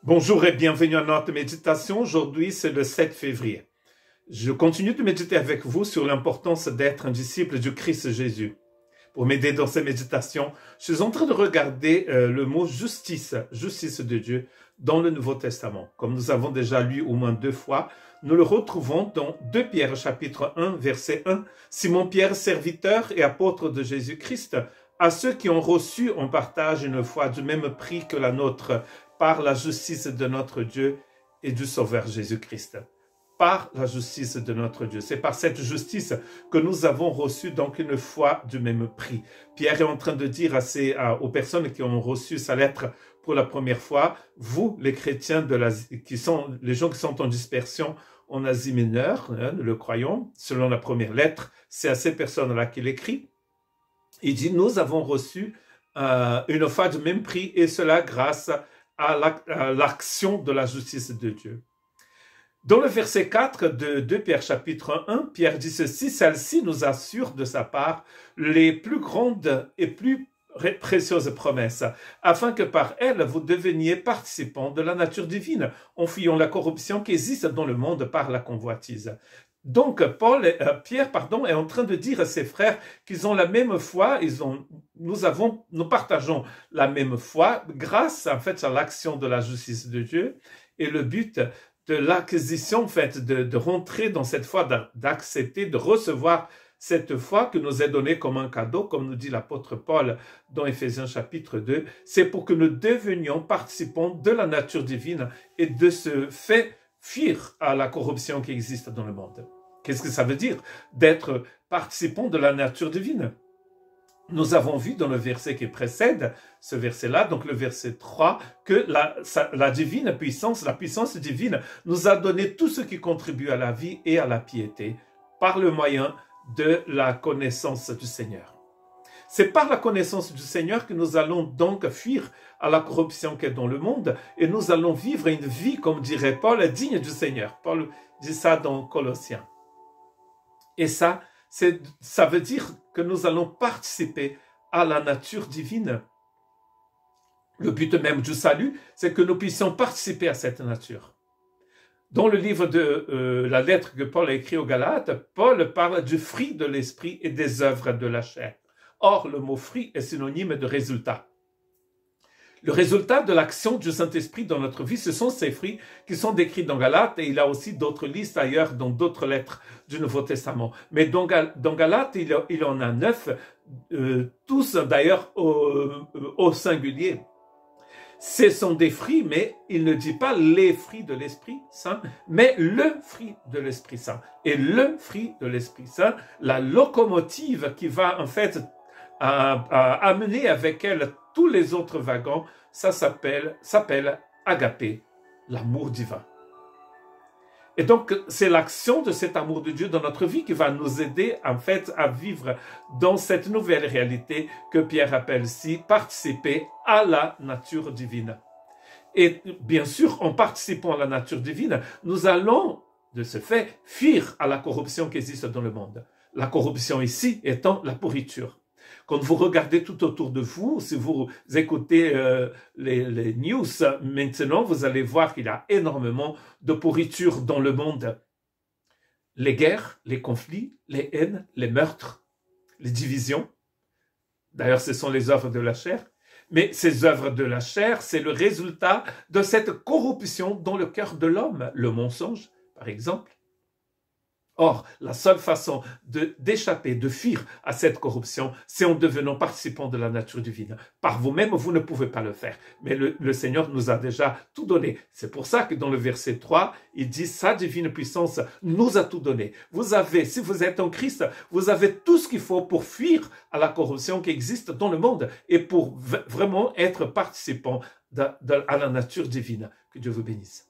Bonjour et bienvenue à notre méditation. Aujourd'hui, c'est le 7 février. Je continue de méditer avec vous sur l'importance d'être un disciple du Christ Jésus. Pour m'aider dans ces méditations, je suis en train de regarder le mot justice, justice de Dieu, dans le Nouveau Testament. Comme nous avons déjà lu au moins 2 fois, nous le retrouvons dans 2 Pierre chapitre 1, verset 1. « Simon Pierre, serviteur et apôtre de Jésus-Christ, à ceux qui ont reçu en partage une foi du même prix que la nôtre, par la justice de notre Dieu et du Sauveur Jésus-Christ. » Par la justice de notre Dieu. C'est par cette justice que nous avons reçu donc une foi du même prix. Pierre est en train de dire aux personnes qui ont reçu sa lettre pour la première fois, vous, les chrétiens, les gens qui sont en dispersion en Asie mineure, le croyons, selon la première lettre, c'est à ces personnes-là qu'il écrit. Il dit, nous avons reçu une foi du même prix et cela grâce à l'action de la justice de Dieu. Dans le verset 4 de 2 Pierre chapitre 1, Pierre dit ceci, « Celle-ci nous assure de sa part les plus grandes et plus précieuses promesses, afin que par elles vous deveniez participants de la nature divine, en fuyant la corruption qui existe dans le monde par la convoitise. » Donc, Pierre est en train de dire à ses frères qu'ils ont la même foi, nous partageons la même foi grâce en fait à l'action de la justice de Dieu et le but de l'acquisition en fait de rentrer dans cette foi, d'accepter, de recevoir cette foi que nous est donnée comme un cadeau, comme nous dit l'apôtre Paul dans Éphésiens chapitre 2, c'est pour que nous devenions participants de la nature divine et de ce fait fuir à la corruption qui existe dans le monde. Qu'est-ce que ça veut dire d'être participant de la nature divine? Nous avons vu dans le verset qui précède ce verset-là, donc le verset 3, que la divine puissance, la puissance divine nous a donné tout ce qui contribue à la vie et à la piété par le moyen de la connaissance du Seigneur. C'est par la connaissance du Seigneur que nous allons donc fuir à la corruption qui est dans le monde et nous allons vivre une vie, comme dirait Paul, digne du Seigneur. Paul dit ça dans Colossiens. Et ça veut dire que nous allons participer à la nature divine. Le but même du salut, c'est que nous puissions participer à cette nature. Dans le livre de la lettre que Paul a écrite aux Galates, Paul parle du fruit de l'esprit et des œuvres de la chair. Or, le mot fruit est synonyme de résultat. Le résultat de l'action du Saint-Esprit dans notre vie, ce sont ces fruits qui sont décrits dans Galates et il y a aussi d'autres listes ailleurs dans d'autres lettres du Nouveau Testament. Mais dans Galates, il y en a 9, tous d'ailleurs au singulier. Ce sont des fruits, mais il ne dit pas les fruits de l'Esprit Saint, mais le fruit de l'Esprit Saint. Et le fruit de l'Esprit Saint, la locomotive qui va en fait amener avec elle tous les autres wagons, ça s'appelle agapé, l'amour divin. Et donc, c'est l'action de cet amour de Dieu dans notre vie qui va nous aider, en fait, à vivre dans cette nouvelle réalité que Pierre appelle ici, participer à la nature divine. Et bien sûr, en participant à la nature divine, nous allons, de ce fait, fuir à la corruption qui existe dans le monde. La corruption ici étant la pourriture. Quand vous regardez tout autour de vous, si vous écoutez les news, maintenant, vous allez voir qu'il y a énormément de pourriture dans le monde. Les guerres, les conflits, les haines, les meurtres, les divisions. D'ailleurs, ce sont les œuvres de la chair. Mais ces œuvres de la chair, c'est le résultat de cette corruption dans le cœur de l'homme. Le mensonge, par exemple. Or, la seule façon d'échapper, de fuir à cette corruption, c'est en devenant participant de la nature divine. Par vous-même, vous ne pouvez pas le faire. Mais le Seigneur nous a déjà tout donné. C'est pour ça que dans le verset 3, il dit, sa divine puissance nous a tout donné. Vous avez, si vous êtes en Christ, vous avez tout ce qu'il faut pour fuir à la corruption qui existe dans le monde et pour vraiment être participant à la nature divine. Que Dieu vous bénisse.